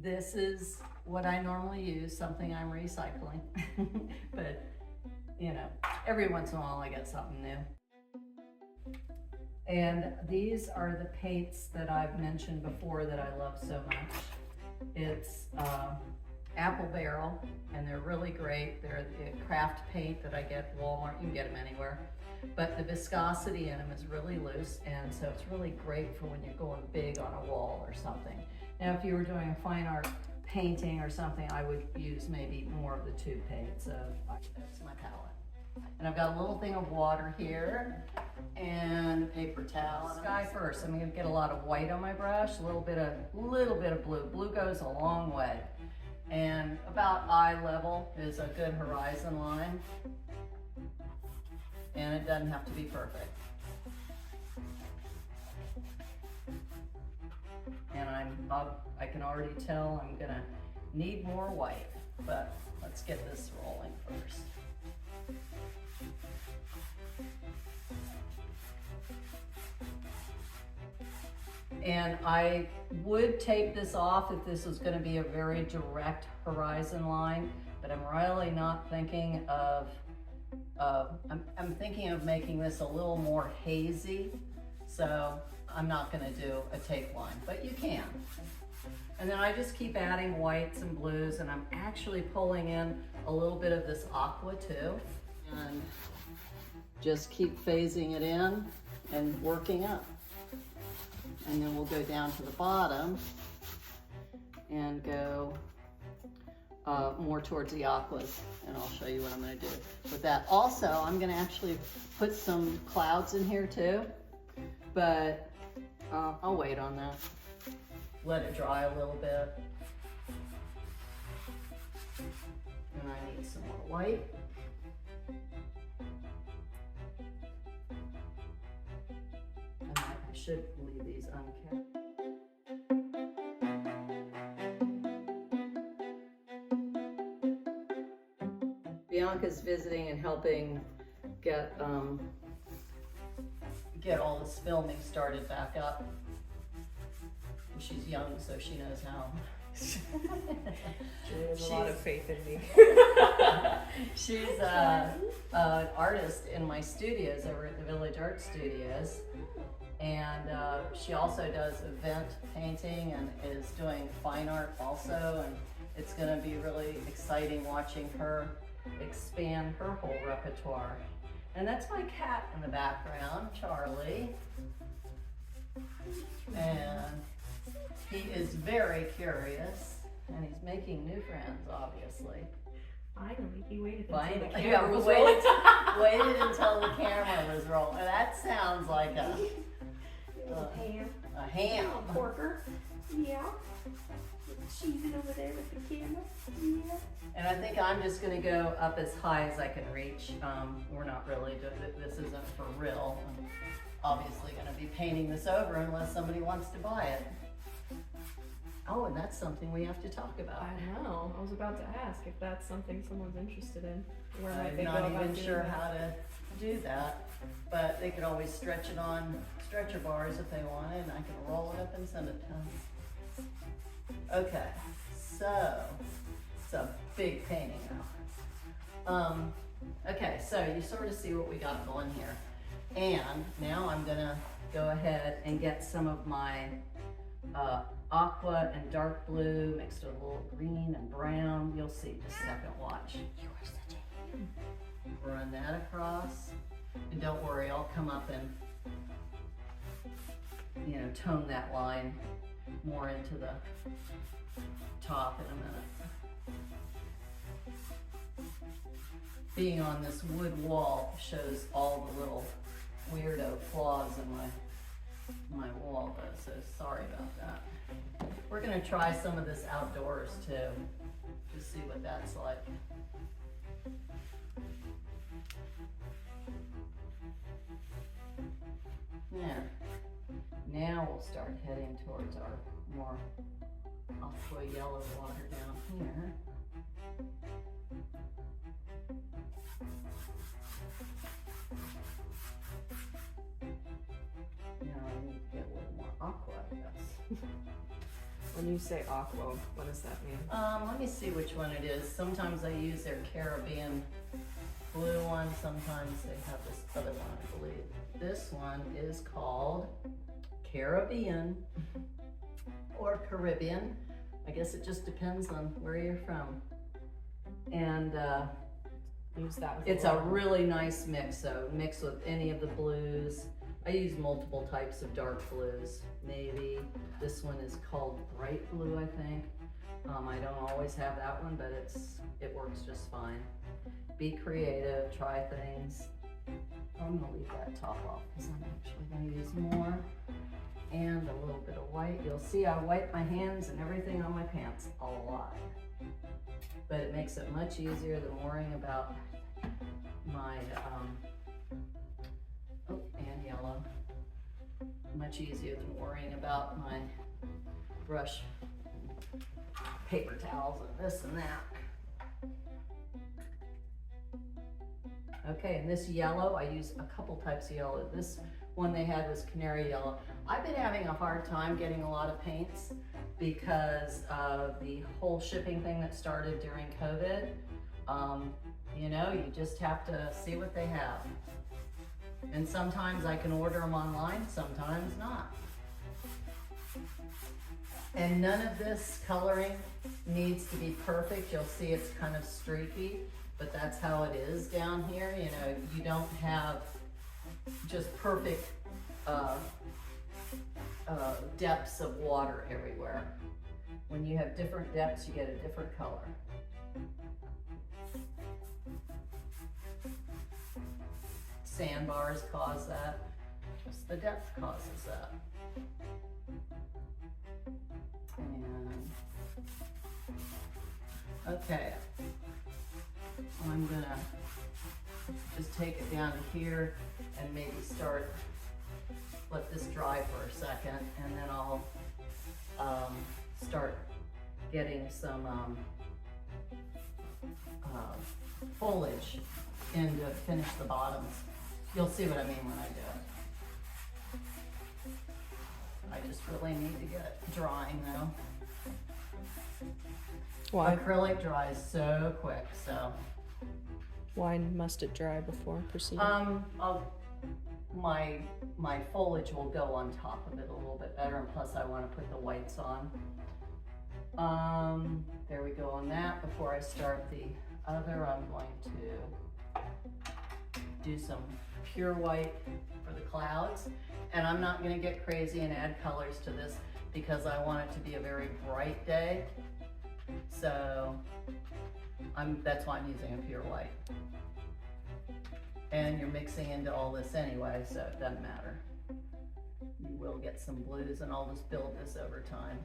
this is what I normally use, something I'm recycling. But, you know, every once in a while I get something new. And these are the paints that I've mentioned before that I love so much. It's apple barrel, and they're really great. They're the craft paint that I get at Walmart. You can get them anywhere. But the viscosity in them is really loose, and so it's really great for when you're going big on a wall or something. Now, if you were doing a fine art painting or something, I would use maybe more of the tube paint. So that's my palette. And I've got a little thing of water here and a paper towel. Sky first. I'm going to get a lot of white on my brush, a little bit of blue. Blue goes a long way. And about eye level is a good horizon line. And it doesn't have to be perfect. And I can already tell I'm gonna need more white, but let's get this rolling first. And I would tape this off if this was going to be a very direct horizon line, but I'm really not thinking of, I'm thinking of making this a little more hazy, so I'm not going to do a tape line, but you can. And then I just keep adding whites and blues, and I'm actually pulling in a little bit of this aqua too, and just keep phasing it in and working up. And then we'll go down to the bottom and go more towards the aquas, and I'll show you what I'm going to do with that. Also, I'm going to actually put some clouds in here too, but I'll wait on that. Let it dry a little bit. And I need some more white. And I should leave these unkept. Bianca's visiting and helping get all this filming started back up. She's young, so she knows how. She has a lot of faith in me. She's an artist in my studios over at the Village Art Studios. And she also does event painting and is doing fine art also. And it's going to be really exciting watching her expand her whole repertoire. And that's my cat in the background, Charlie. And he is very curious, and he's making new friends, obviously. Finally, he waited until Finally, the camera was waited until the camera was rolling. That sounds like a ham. A ham. A porker. Yeah. Cheesing over there with the camera. Yeah. And I think I'm just going to go up as high as I can reach. We're not really doing it. This isn't for real. I'm obviously going to be painting this over unless somebody wants to buy it. Oh, and that's something we have to talk about. I know. I was about to ask if that's something someone's interested in. Where might they go I'm not about even doing sure that? how to do that, but they could always stretch it on stretcher bars if they wanted, and I can roll it up and send it to them. Okay, so it's a big painting now. Okay, so you sort of see what we got going here. And now I'm gonna go ahead and get some of my aqua and dark blue mixed with a little green and brown. You'll see, just a second, watch. You are such a Run that across. And don't worry, I'll come up and, you know, tone that line more into the top in a minute. Being on this wood wall shows all the little weirdo flaws in my wall, though, so sorry about that. We're gonna try some of this outdoors too, just see what that's like. Yeah. Now we'll start heading towards our more aqua yellow water down here. Now I need to get a little more aqua, I guess. When you say aqua, what does that mean? Let me see which one it is. Sometimes I use their Caribbean blue one. Sometimes they have this other one, I believe. This one is called Caribbean or Caribbean. I guess it just depends on where you're from. And Use that with it's water. a really nice mix, so mix with any of the blues. I use multiple types of dark blues. Navy. This one is called bright blue, I think. I don't always have that one, but it works just fine. Be creative, try things. I'm gonna leave that top off because I'm actually gonna use more. And a little bit of white. You'll see I wipe my hands and everything on my pants a lot. But it makes it much easier than worrying about my, and yellow. Much easier than worrying about my brush, paper towels and this and that. Okay, and this yellow, I use a couple types of yellow. This one they had was canary yellow. I've been having a hard time getting a lot of paints because of the whole shipping thing that started during COVID. You know, you just have to see what they have. And sometimes I can order them online, sometimes not. And none of this coloring needs to be perfect. You'll see it's kind of streaky, but that's how it is down here. You know, you don't have just perfect depths of water everywhere. When you have different depths, you get a different color. Sandbars cause that. Just the depth causes that. And okay, I'm gonna just take it down to here and maybe let this dry for a second, and then I'll start getting some foliage in to finish the bottoms. You'll see what I mean when I do it. I just really need to get it drying though. Why? Acrylic dries so quick, so. Why must it dry before proceeding? My foliage will go on top of it a little bit better, and plus I want to put the whites on. There we go on that. Before I start the other, I'm going to do some pure white for the clouds. And I'm not going to get crazy and add colors to this because I want it to be a very bright day. So that's why I'm using a pure white. And you're mixing into all this anyway, so it doesn't matter. You will get some blues, and I'll just build this over time.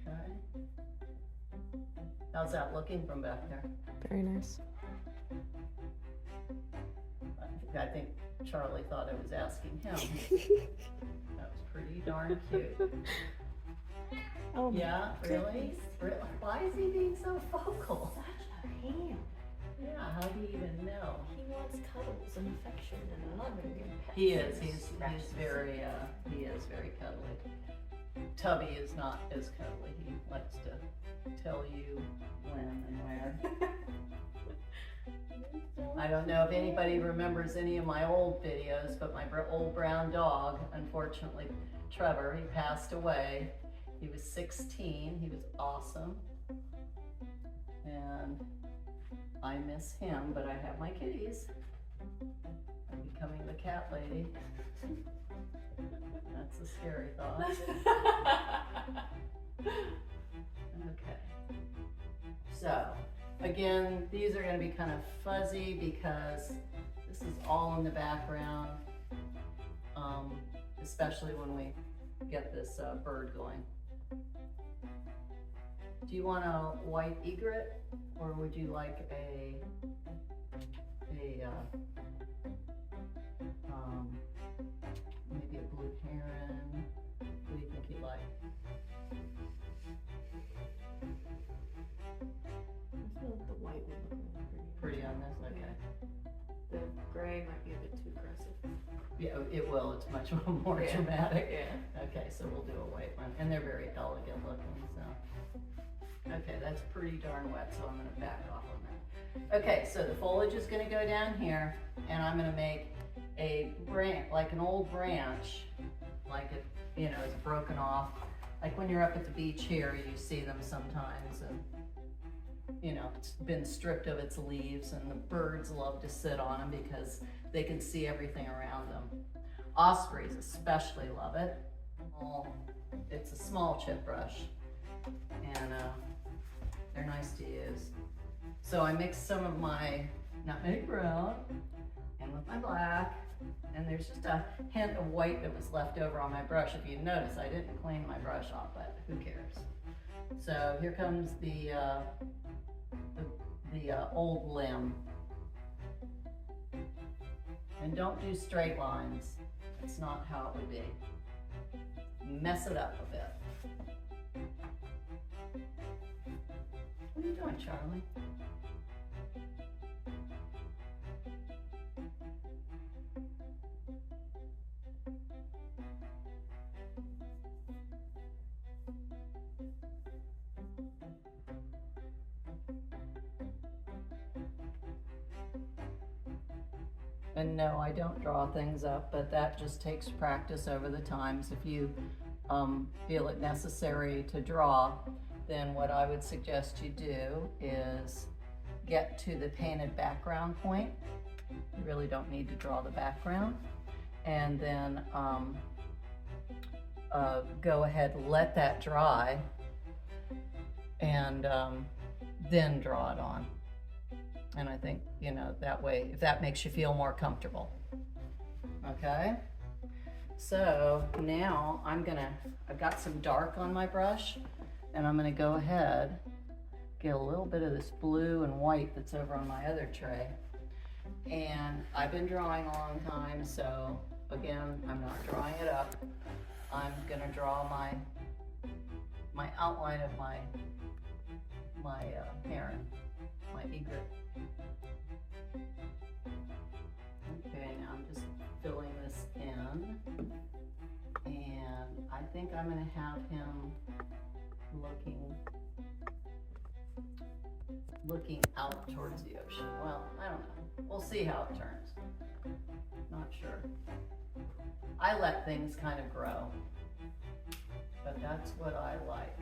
Okay. How's that looking from back there? Very nice. I think Charlie thought I was asking him. That was pretty darn cute. Oh, Yeah, really? Really? Why is he being so vocal? Such a ham. Yeah, how do you even know? He wants cuddles and affection and loving and pets. He is. and He's scratches. very cuddly. Tubby is not as cuddly. He likes to tell you when and where. I don't know if anybody remembers any of my old videos, but my old brown dog, unfortunately, Trevor, he passed away. He was 16. He was awesome. And I miss him, but I have my kitties. I'm becoming the cat lady. That's a scary thought. Okay. So, again, these are going to be kind of fuzzy because this is all in the background, especially when we get this bird going. Do you want a white egret, or would you like maybe a blue heron? What do you think you'd like? I feel like the white would look really pretty. Pretty on this, okay. The gray might be a bit too aggressive. Yeah, it will. It's much more Yeah. dramatic. Yeah. Okay, so we'll do a white one, and they're very elegant looking, so. Okay, that's pretty darn wet, so I'm gonna back off on that. Okay, so the foliage is gonna go down here, and I'm gonna make a branch, like an old branch, like it, you know, is broken off. Like when you're up at the beach here, you see them sometimes, and you know, it's been stripped of its leaves, and the birds love to sit on them because they can see everything around them. Ospreys especially love it. It's a small chip brush, and they're nice to use. So I mixed some of my nutmeg brown and with my black, and there's just a hint of white that was left over on my brush. If you notice, I didn't clean my brush off, but who cares? So here comes the old limb. And don't do straight lines. It's not how it would be. Mess it up a bit. What are you doing, Charlie? And no, I don't draw things up, but that just takes practice over the times. If you feel it necessary to draw, then what I would suggest you do is get to the painted background point. You really don't need to draw the background. And then go ahead, let that dry, and then draw it on. And I think, you know, that way, if that makes you feel more comfortable. Okay? So now I've got some dark on my brush, and I'm gonna go ahead, get a little bit of this blue and white that's over on my other tray. And I've been drawing a long time, so again, I'm not drawing it up. I'm gonna draw my outline of my heron, my egret. Okay, now I'm just filling this in, and I think I'm gonna have him looking out towards the ocean. Well, I don't know. We'll see how it turns. Not sure. I let things kind of grow, but that's what I like.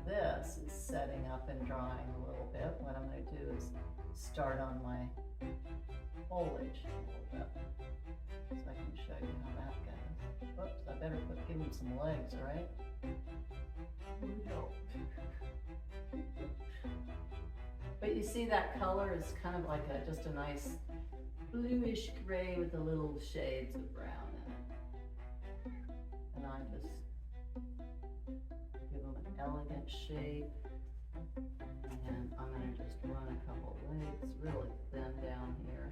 This is setting up and drying a little bit. What I'm going to do is start on my foliage a little bit, so I can show you how that goes. Whoops, I better give him some legs, right? No. But you see that color is kind of like just a nice bluish gray with the little shades of brown in it. And I just give them an elegant shape, and I'm going to just run a couple legs really thin down here.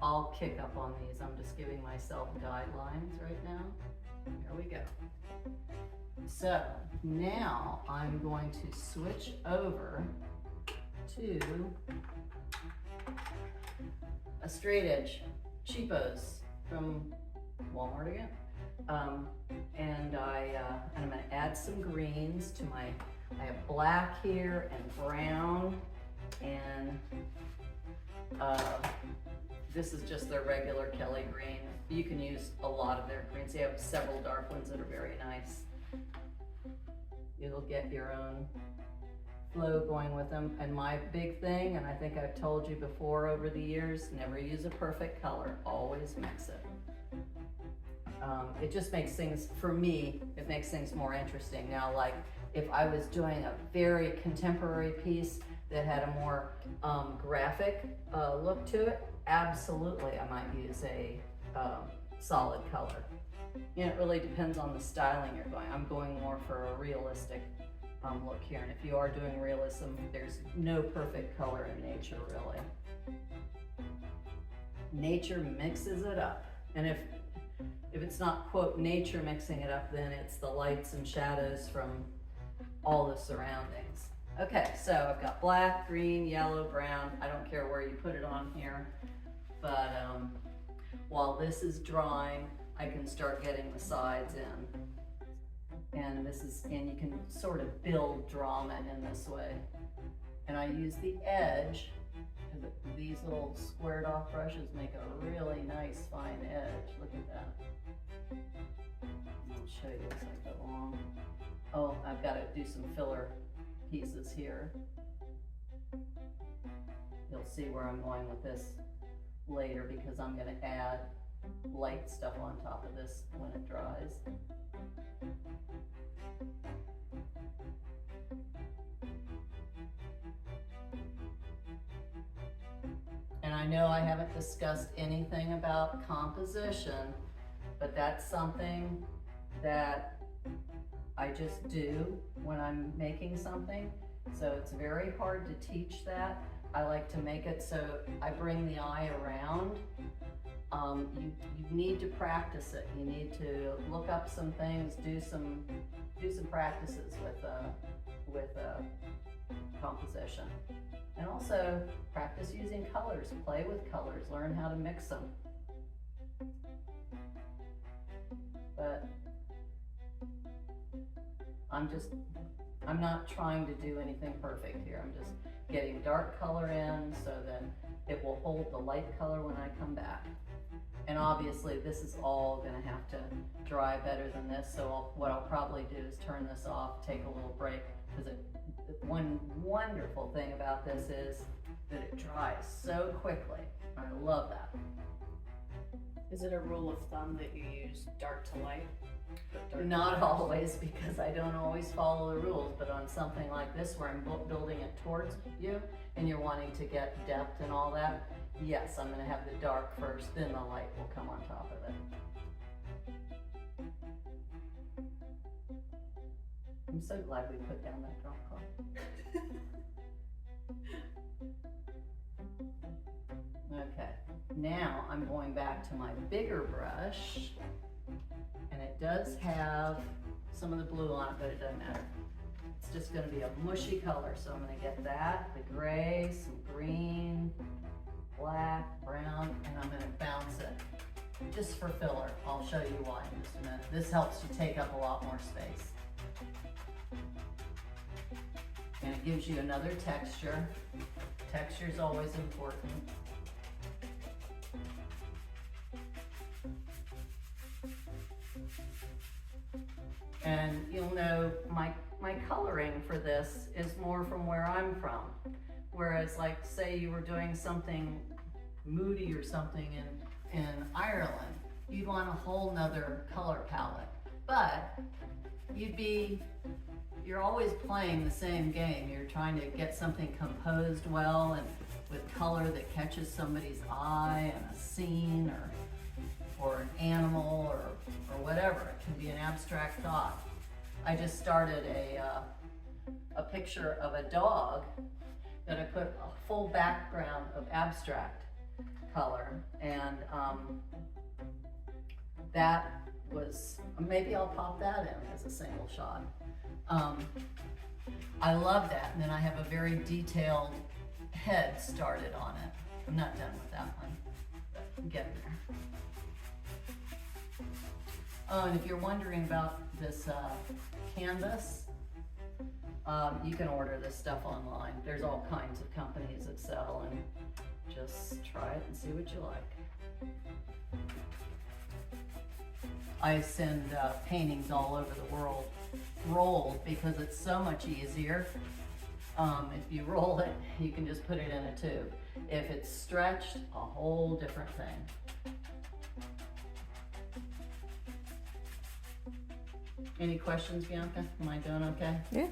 I'll kick up on these. I'm just giving myself guidelines right now. Here we go. So now I'm going to switch over to a straight edge cheapos from Walmart again. And I'm going to add some greens to I have black here and brown, and this is just their regular Kelly green. You can use a lot of their greens. They have several dark ones that are very nice. You'll get your own flow going with them. And my big thing, and I think I've told you before over the years, never use a perfect color, always mix it. It just makes things, for me, it makes things more interesting. Now, like if I was doing a very contemporary piece that had a more graphic look to it, absolutely I might use a solid color. You know, it really depends on the styling you're going. I'm going more for a realistic look here. And if you are doing realism, there's no perfect color in nature, really. Nature mixes it up. And if it's not, quote, nature mixing it up, then it's the lights and shadows from all the surroundings. Okay, so I've got black, green, yellow, brown. I don't care where you put it on here, but while this is drying, I can start getting the sides in. And you can sort of build drama in this way. And I use the edge, because these little squared off brushes make a really nice fine edge. Look at that. I'll show you as I go along. Oh, I've got to do some filler pieces here. You'll see where I'm going with this later, because I'm going to add light stuff on top of this when it dries. And I know I haven't discussed anything about composition, but that's something that I just do when I'm making something. So it's very hard to teach that. I like to make it so I bring the eye around. You need to practice it. You need to look up some things, do some practices with composition. And also practice using colors, play with colors, learn how to mix them. But I'm not trying to do anything perfect here. I'm just getting dark color in so that it will hold the light color when I come back. And obviously this is all gonna have to dry better than this, so what I'll probably do is turn this off, take a little break, because one wonderful thing about this is that it dries so quickly. I love that. Is it a rule of thumb that you use dark to light? Not always, because I don't always follow the rules, but on something like this where I'm building it towards you and you're wanting to get depth and all that, yes, I'm gonna have the dark first, then the light will come on top of it. I'm so glad we put down that drop cloth. Okay, now I'm going back to my bigger brush, and it does have some of the blue on it, but it doesn't matter. It's just gonna be a mushy color, so I'm gonna get that, the gray, some green, black, brown, and I'm gonna bounce it just for filler. I'll show you why in just a minute. This helps you take up a lot more space. And it gives you another texture. Texture is always important. And you'll know my coloring for this is more from where I'm from. Whereas, like, say you were doing something moody or something in Ireland, you'd want a whole nother color palette. But you're always playing the same game. You're trying to get something composed well and with color that catches somebody's eye and a scene or an animal or whatever. It can be an abstract thought. I just started a picture of a dog that I put a full background of abstract color, and that was, maybe I'll pop that in as a single shot. I love that, and then I have a very detailed head started on it. I'm not done with that one, but I'm getting there. Oh, and if you're wondering about this canvas, you can order this stuff online. There's all kinds of companies that sell, and just try it and see what you like. I send paintings all over the world rolled because it's so much easier. If you roll it, you can just put it in a tube. If it's stretched, a whole different thing. Any questions, Bianca? Am I doing okay? Yeah.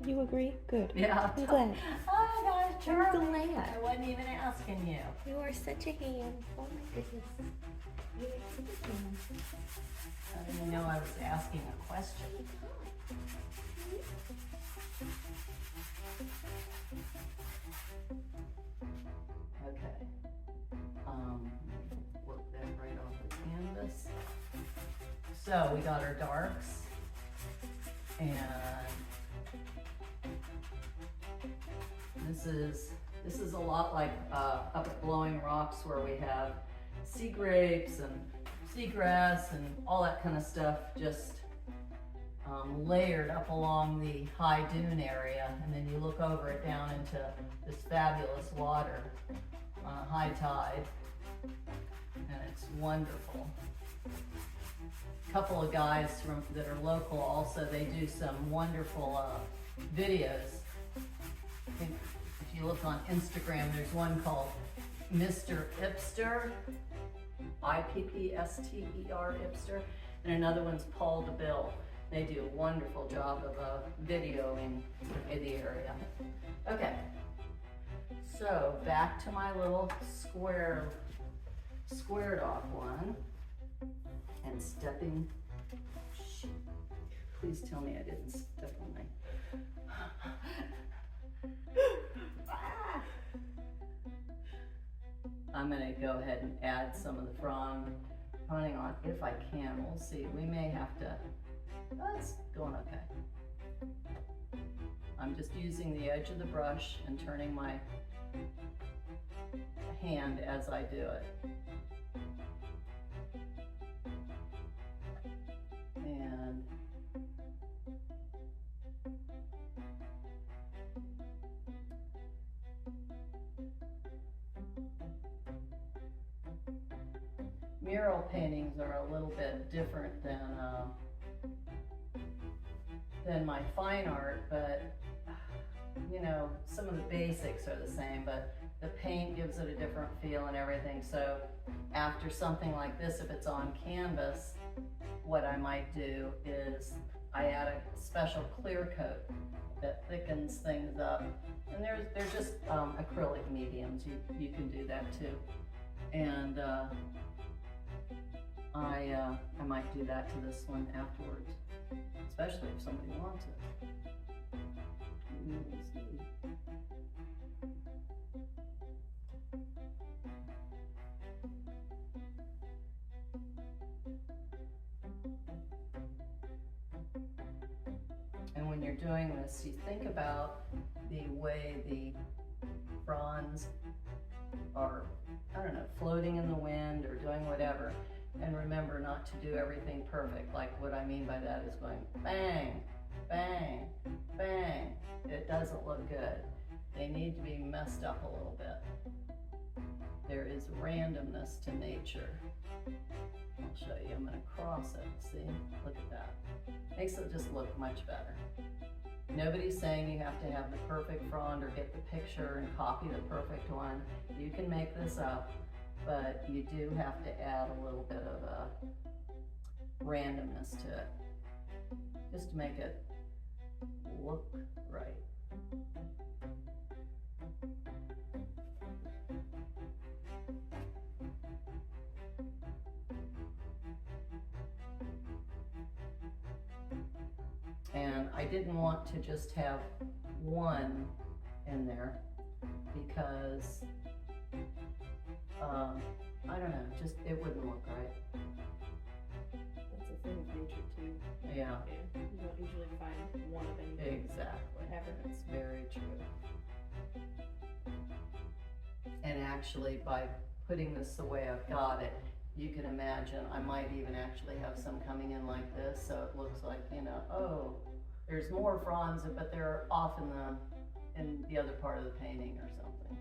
You agree? Good. Yeah. I'm glad. Oh my gosh, Charlie. I'm glad. I wasn't even asking you. You are such a ham. Oh my goodness. You are such a ham. I didn't even know I was asking a question. Okay. Work that right off the canvas. So we got our darks. And this is a lot like up at Blowing Rocks, where we have sea grapes and seagrass and all that kind of stuff, just layered up along the high dune area, and then you look over it down into this fabulous water on a high tide, and it's wonderful. A couple of guys that are local also, they do some wonderful videos. I think if you look on Instagram, there's one called Mr. Ipster, Ippster, Ipster, and another one's Paul DeBill. They do a wonderful job of videoing in the area. Okay, so back to my little squared off one, and stepping. Shoot. Please tell me I didn't step on my. I'm gonna go ahead and add some of the fronting on if I can. We'll see. We may have to. That's going okay. I'm just using the edge of the brush and turning my hand as I do it. And mural paintings are a little bit different than my fine art, but you know, some of the basics are the same, but the paint gives it a different feel and everything. So after something like this, if it's on canvas, what I might do is I add a special clear coat that thickens things up. And they're just acrylic mediums. You can do that too. And I might do that to this one afterwards, especially if somebody wants it. We'll see. And when you're doing this, you think about the way the fronds are, I don't know, floating in the wind or doing whatever. And remember not to do everything perfect. Like what I mean by that is going bang, bang, bang. It doesn't look good. They need to be messed up a little bit. There is randomness to nature. I'll show you. I'm going to cross it. See? Look at that. Makes it just look much better. Nobody's saying you have to have the perfect frond or get the picture and copy the perfect one. You can make this up, but you do have to add a little bit of randomness to it, just to make it look right. And I didn't want to just have one in there because I don't know, just it wouldn't look right. That's the thing with nature too. Yeah. You don't usually find one of anything. Exactly. Evidence. Very true. And actually, by putting this the way I've got it, you can imagine I might even actually have some coming in like this, so it looks like, you know, oh, there's more fronds, but they're off in the other part of the painting or something.